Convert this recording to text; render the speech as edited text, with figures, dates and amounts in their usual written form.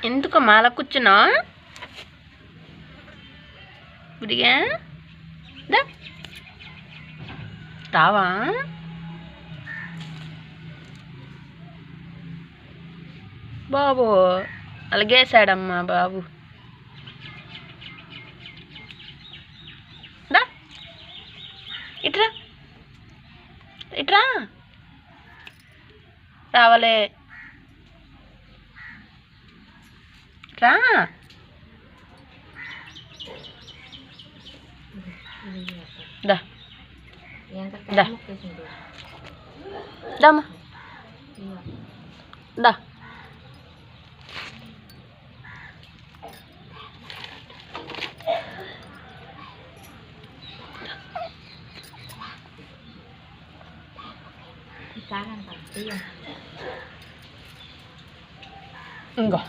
ఎందుకమ్మా అలా కూర్చున్నా గుడిగా రావా బాబు అలాగేసాడమ్మా బాబు దా ఇట్రా ఇట్రా రావాలే రా దా దా దామా దా ఇంకో